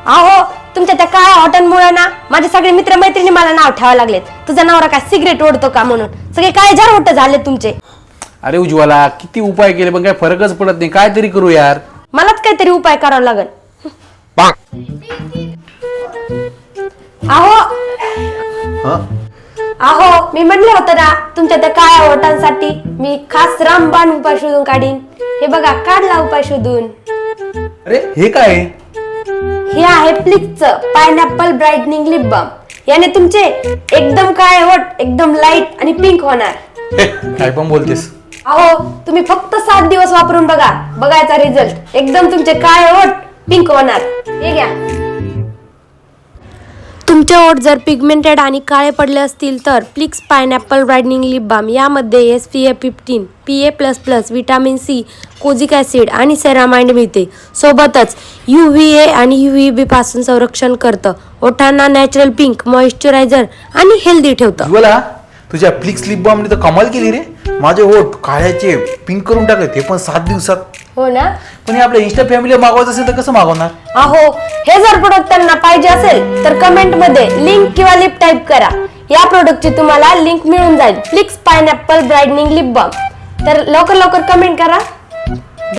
अहो तुमच्या त्या काळ्या हॉटेलमुळे ना माझे सगळे मित्रमैत्रिणी मला नाव ठेवायला लागलेत. तुझा नवरा काय सिगरेट ओढतो का म्हणून. सगळे काळे झारवट झाले तुमचे. अरे उज्ज्वला, किती उपाय केले पण काय फरकच पडत नाही. काय तरी करू यार. मलाच काहीतरी उपाय करावा लागेल. अहो अहो मी म्हणले होतं ना तुमच्या त्या काळ्या ओठांसाठी मी खास रामबाण उपाय शोधून काढीन. हे बघा काढला उपाय शोधून. अरे हे काय आहे? हे आहे प्लिक्सचं पायनॅपल ब्राईटनिंग लिप बाम. याने तुमचे एकदम काळे ओठ एकदम लाईट आणि पिंक होणार. काय पण बोलतेस. अहो तुम्ही फक्त 7 दिवस वापरून बघा, बघायचा रिझल्ट. एकदम तुमचे काळे ओठ पिंक होणार. हे घ्या. तुमचे ओठ जर पिगमेंटेड आणि काळे पडले असतील तर प्लिक्स पायनॅपल ब्राईटनिंग लिप बाम यामध्ये SPF 15, PA++, vitamin C, kojic acid आणि सेरामाइड मिळते. सोबतच UVA आणि UVB पासून संरक्षण करतं. ओठांना नॅचरल पिंक, मॉइश्चरायझर आणि हेल्दी ठेवतं. उज्ज्वला, तुझ्या फ्लिक्स लिप बामने तर कमाल केली रे. माझे ओठ काळ्याचे पिंक करून टाकले, ते पण 7 दिवसात. हो ना. पण हे आपल्या इंस्टा फॅमिली मागवायचं असेल तर कसं मागवणार? अहो हे जर प्रोडक्ट त्यांना पाहिजे असेल तर कमेंट मध्ये लिंक किंवा लिप टाईप करा. या प्रोडक्टची तुम्हाला लिंक मिळून जाईल. Plix pineapple brightening lip balm. तर लवकर कमेंट करा.